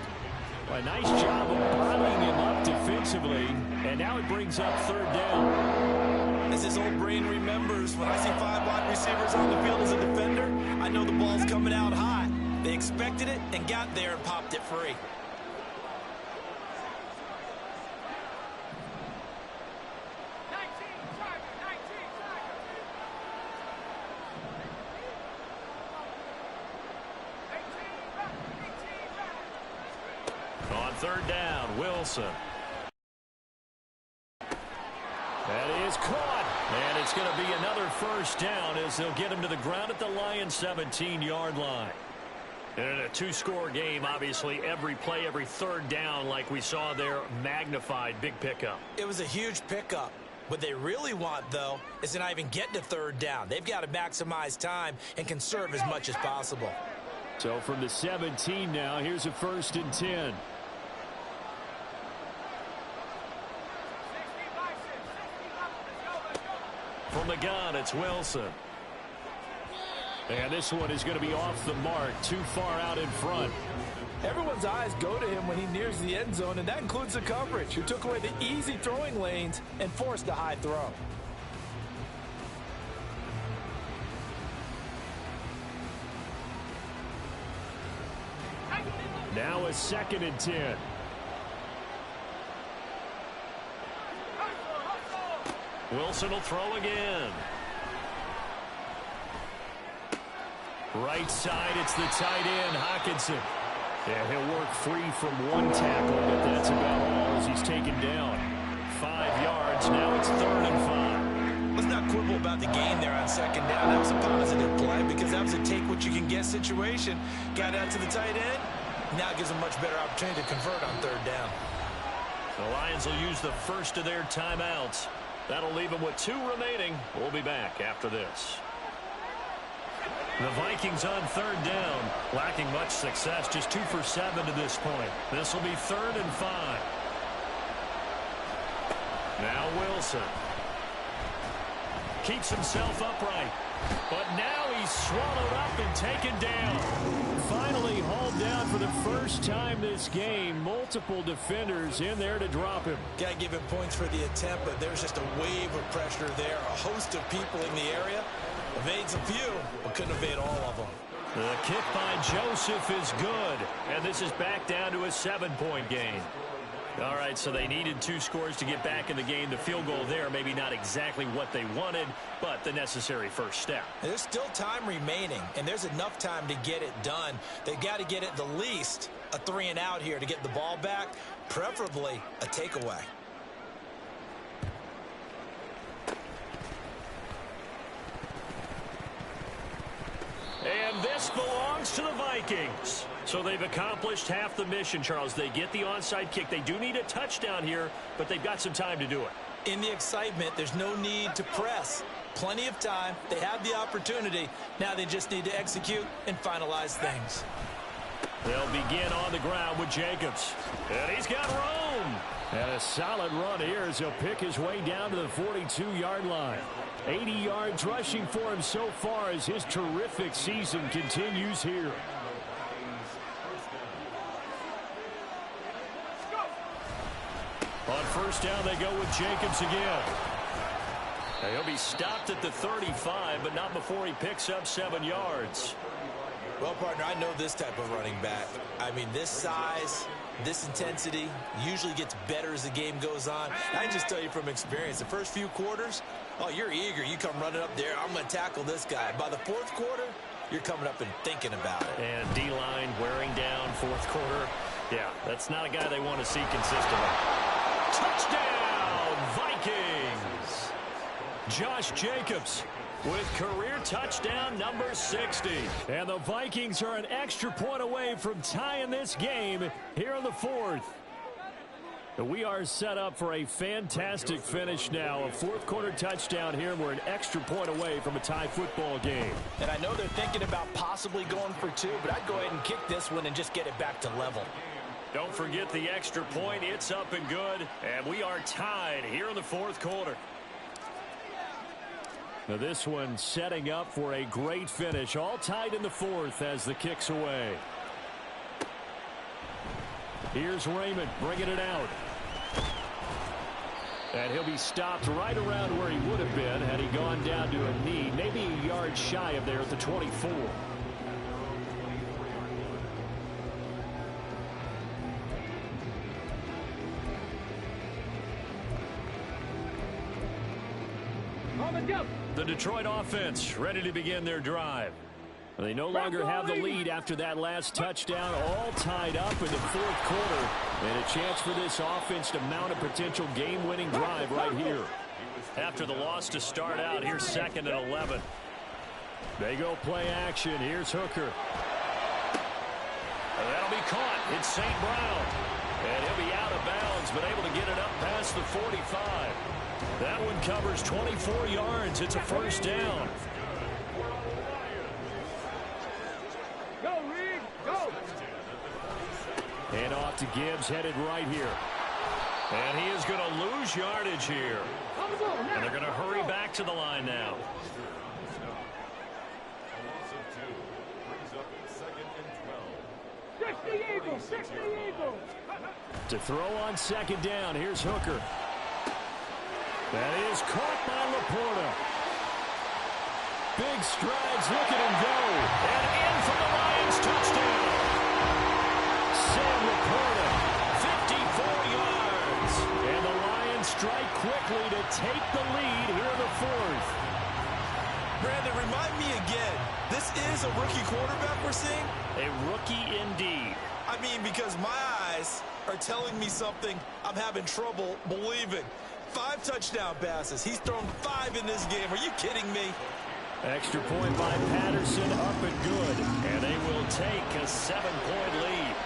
A nice job of bottling him up defensively, and now it brings up 3rd down. As his old brain remembers, when I see 5 wide receivers on the field as a defender, I know the ball's coming out hot. They expected it and got there and popped it free. On 3rd down, Wilson. That is caught. And it's going to be another 1st down as they'll get him to the ground at the Lions' 17-yard line. And in a 2-score game, obviously, every play, every 3rd down, like we saw there, magnified. Big pickup. It was a huge pickup. What they really want, though, is to not even get to 3rd down. They've got to maximize time and conserve as much as possible. So from the 17 now, here's a 1st and 10. From the gun, it's Wilson. And this one is going to be off the mark, too far out in front. Everyone's eyes go to him when he nears the end zone, and that includes the coverage, who took away the easy throwing lanes and forced a high throw. Now a 2nd and 10. Wilson will throw again. Right side, it's the tight end, Hockenson. Yeah, he'll work free from one tackle, but that's about all as he's taken down. 5 yards, now it's 3rd and 5. Let's not quibble about the gain there on 2nd down. That was a positive play because that was a take-what-you-can-get situation. Got out to the tight end. Now it gives them a much better opportunity to convert on 3rd down. The Lions will use the first of their timeouts. That'll leave them with 2 remaining. We'll be back after this. The Vikings on 3rd down, lacking much success, just 2 for 7 to this point. This will be 3rd and 5. Now Wilson. Keeps himself upright. But now he's swallowed up and taken down. Finally hauled down for the first time this game. Multiple defenders in there to drop him. Got to give him points for the attempt, but there's just a wave of pressure there. A host of people in the area. Evades a few, but couldn't evade all of them. The kick by Joseph is good. And this is back down to a 7-point game. All right, so they needed 2 scores to get back in the game. The field goal there, maybe not exactly what they wanted, but the necessary first step. There's still time remaining, and there's enough time to get it done. They've got to get at the least a 3-and-out here to get the ball back, preferably a takeaway. And this belongs to the Vikings. So they've accomplished half the mission, Charles. They get the onside kick. They do need a touchdown here, but they've got some time to do it. In the excitement, there's no need to press. Plenty of time. They have the opportunity. Now they just need to execute and finalize things. They'll begin on the ground with Jacobs. And he's got room. And a solid run here as he'll pick his way down to the 42-yard line. 80 yards rushing for him so far as his terrific season continues here. On 1st down, they go with Jacobs again. And he'll be stopped at the 35, but not before he picks up 7 yards. Well, partner, I know this type of running back. I mean, this size, this intensity usually gets better as the game goes on. I can just tell you from experience, the first few quarters, oh, you're eager. You come running up there, I'm going to tackle this guy. By the 4th quarter, you're coming up and thinking about it. And D-line wearing down 4th quarter. Yeah, that's not a guy they want to see consistently. Touchdown, Vikings! Josh Jacobs with career touchdown number 60. And the Vikings are an extra point away from tying this game here in the 4th. We are set up for a fantastic finish now. A 4th quarter touchdown here, and we're an extra point away from a tie football game. And I know they're thinking about possibly going for 2, but I'd go ahead and kick this one and just get it back to level. Don't forget the extra point. It's up and good, and we are tied here in the 4th quarter. Now this one setting up for a great finish. All tied in the 4th as the kick's away. Here's Raymond bringing it out. And he'll be stopped right around where he would have been had he gone down to a knee, maybe a yard shy of there at the 24. The Detroit offense ready to begin their drive. They no longer have the lead after that last touchdown, all tied up in the 4th quarter. And a chance for this offense to mount a potential game-winning drive right here. After the loss to start out, here's 2nd and 11. They go play action. Here's Hooker. And that'll be caught. It's St. Brown. And he'll be out of bounds, but able to get it up past the 45. That one covers 24 yards. It's a 1st down. Go, Reed, go! And off to Gibbs, headed right here. And he is going to lose yardage here. And they're going to hurry back to the line now. To throw on 2nd down, here's Hooker. That is caught by Laporta. Big strides, look at him go. And in for the Lions touchdown. Sam Laporta, 54 yards. And the Lions strike quickly to take the lead here in the fourth. Brandon, remind me again, this is a rookie quarterback we're seeing? A rookie indeed. I mean, because my eyes are telling me something I'm having trouble believing. 5 touchdown passes. He's thrown 5 in this game. Are you kidding me? Extra point by Patterson, up and good. And they will take a 7-point lead.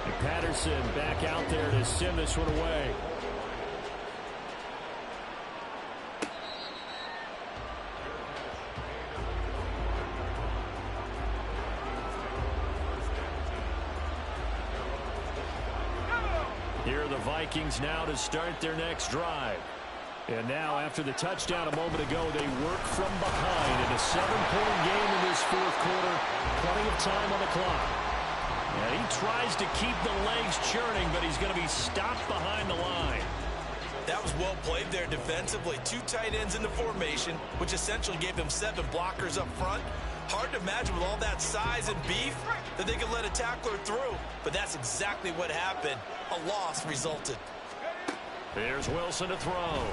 And Patterson back out there to send this one away. Here are the Vikings now to start their next drive. And now, after the touchdown a moment ago, they work from behind in a 7-point game in this fourth quarter. Plenty of time on the clock. And he tries to keep the legs churning, but he's going to be stopped behind the line. That was well played there defensively. 2 tight ends in the formation, which essentially gave him 7 blockers up front. Hard to imagine with all that size and beef that they could let a tackler through. But that's exactly what happened. A loss resulted. Here's Wilson to throw.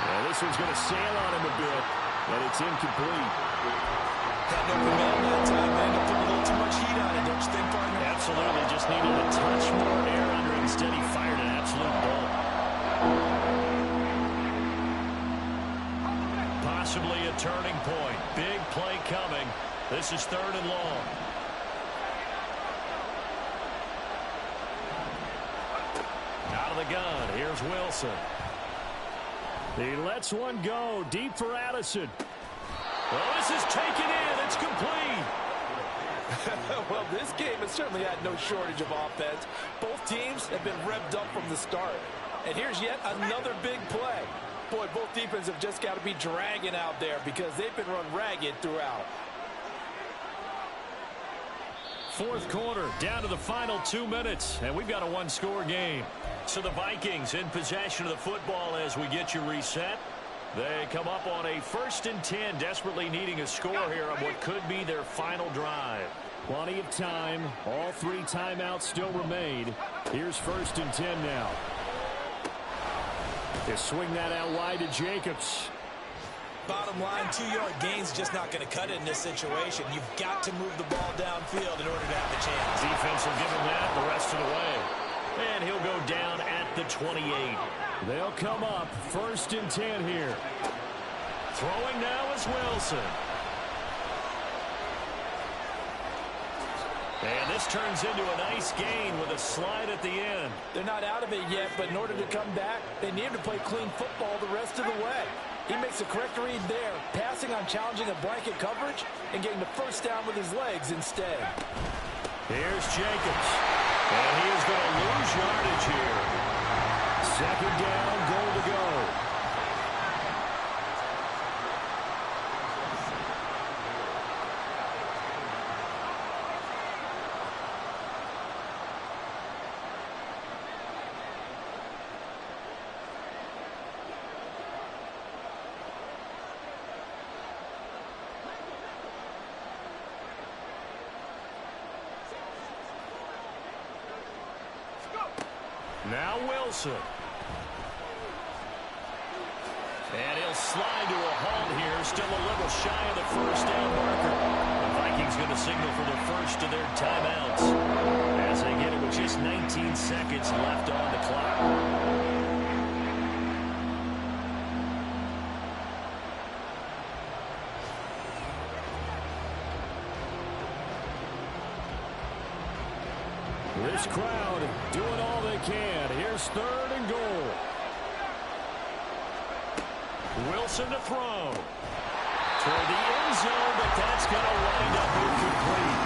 Well, this one's going to sail on him a bit, but it's incomplete. Got no command that time, man. Put a little too much heat on it, don't you think, partner? Absolutely. Just needed a touch more air under it. Instead, he fired an absolute bolt. Possibly a turning point. Big play coming. This is 3rd and long. Out of the gun. Here's Wilson. He lets one go. Deep for Addison. Well, this is taken in. It's complete. Well, this game has certainly had no shortage of offense. Both teams have been revved up from the start. And here's yet another big play. Boy, both defenses have just got to be dragging out there because they've been run ragged throughout. Fourth quarter, down to the final 2 minutes, and we've got a 1-score game. So the Vikings in possession of the football as we get you reset. They come up on a 1st and 10, desperately needing a score here on what could be their final drive. Plenty of time. All 3 timeouts still remain. Here's 1st and 10 now. They swing that out wide to Jacobs. Bottom line, 2-yard gain's just not going to cut it in this situation. You've got to move the ball downfield in order to have a chance. Defense will give him that the rest of the way. And he'll go down at the 28. They'll come up 1st and 10 here. Throwing now is Wilson. And this turns into a nice gain with a slide at the end. They're not out of it yet, but in order to come back, they need to play clean football the rest of the way. He makes a correct read there, passing on challenging a blanket coverage and getting the first down with his legs instead. Here's Jacobs. And he is going to lose yardage here. 2nd down, goal to go. Now Wilson. And he'll slide to a halt here. Still a little shy of the first down marker. The Vikings going to signal for the first of their timeouts as they get it with just 19 seconds left on the clock. This crowd doing all they can. Here's 3rd and goal. Wilson to throw. Toward the end zone, but that's going to wind up incomplete.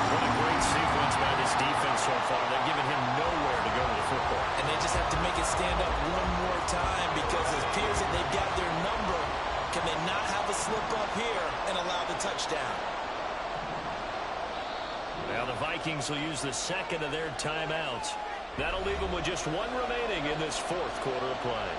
What a great sequence by this defense so far. They're giving him nowhere to go to the football. And they just have to make it stand up one more time because it appears that they've got their number. Can they not have a slip up here and allow the touchdown? Now the Vikings will use the 2nd of their timeouts. That'll leave them with just 1 remaining in this 4th quarter of play.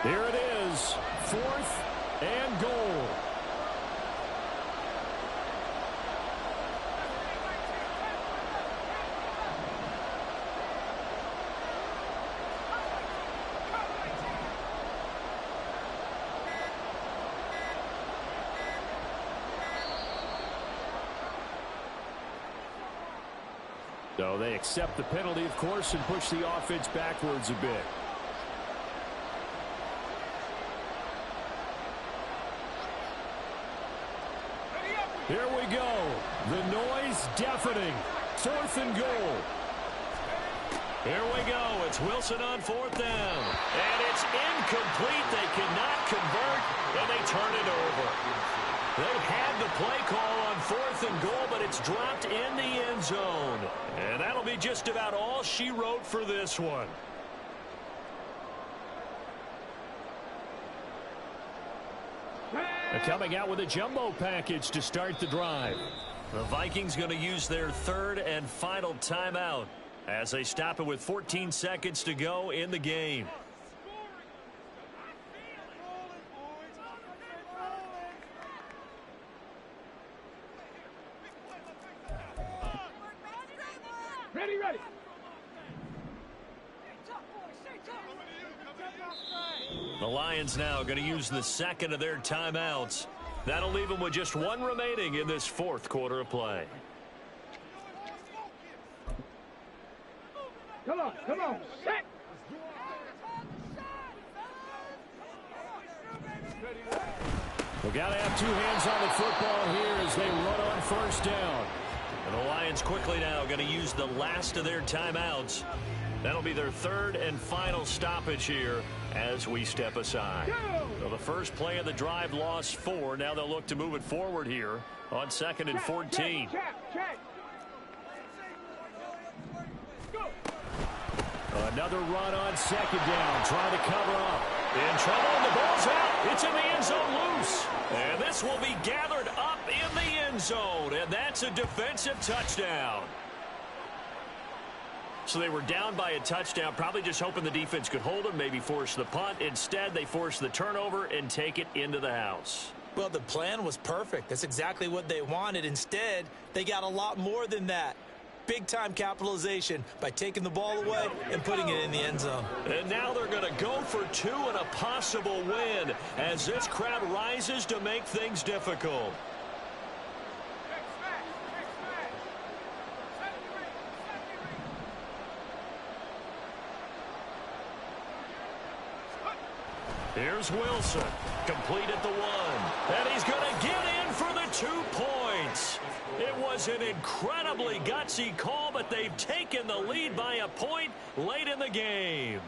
Here it is, 4th and goal. So they accept the penalty, of course, and push the offense backwards a bit. Here we go. The noise deafening. 4th and goal. Here we go. It's Wilson on 4th down. And it's incomplete. They cannot convert, and they turn it over. They had the play call on 4th and goal, but it's dropped in the end zone. And that'll be just about all she wrote for this one. They're coming out with a jumbo package to start the drive. The Vikings going to use their 3rd and final timeout as they stop it with 14 seconds to go in the game. Ready, ready. The Lions now going to use the 2nd of their timeouts. That'll leave them with just 1 remaining in this 4th quarter of play. Come on, set. We've got to have 2 hands on the football here as they run on 1st down. And the Lions quickly now going to use the last of their timeouts. That'll be their 3rd and final stoppage here as we step aside. So the first play of the drive lost 4. Now they'll look to move it forward here on 2nd and 14. Check. Another run on 2nd down, trying to cover up. In trouble, and the ball's out. It's in the end zone loose. And this will be gathered up in the end zone, and that's a defensive touchdown. So they were down by a touchdown, probably just hoping the defense could hold them, maybe force the punt. Instead, they force the turnover and take it into the house. Well, the plan was perfect. That's exactly what they wanted. Instead, they got a lot more than that. Big-time capitalization by taking the ball away and putting it in the end zone. And now they're going to go for 2 and a possible win as this crowd rises to make things difficult. Here's Wilson, complete at the 1, and he's going to get in for the 2 points. It was an incredibly gutsy call, but they've taken the lead by a point late in the game.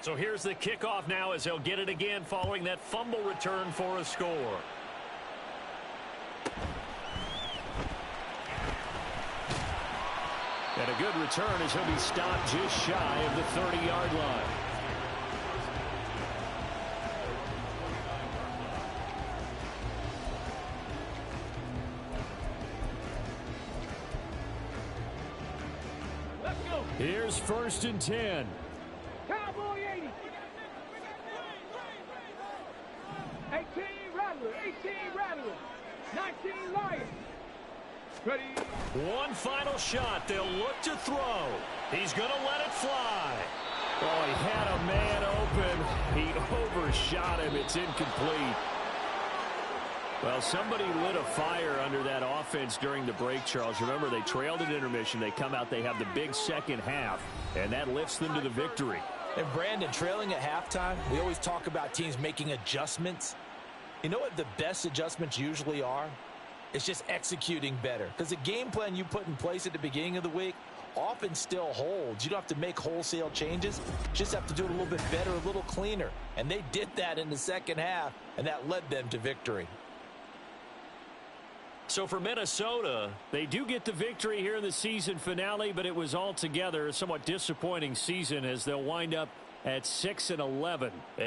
So here's the kickoff now as they'll get it again following that fumble return for a score. And a good return as he'll be stopped just shy of the 30-yard line. Let's go. Here's 1st and 10. Cowboy 80. 18 Rattler. 18 Rattler. 19 Lions. Ready. One final shot. They'll look to throw. He's going to let it fly. Oh, he had a man open. He overshot him. It's incomplete. Well, somebody lit a fire under that offense during the break, Charles. Remember, they trailed at intermission. They come out, they have the big second half, and that lifts them to the victory. And Brandon, trailing at halftime, we always talk about teams making adjustments. You know what the best adjustments usually are? It's just executing better. Because the game plan you put in place at the beginning of the week often still holds. You don't have to make wholesale changes. You just have to do it a little bit better, a little cleaner. And they did that in the second half, and that led them to victory. So for Minnesota, they do get the victory here in the season finale, but it was altogether a somewhat disappointing season as they'll wind up at 6-11.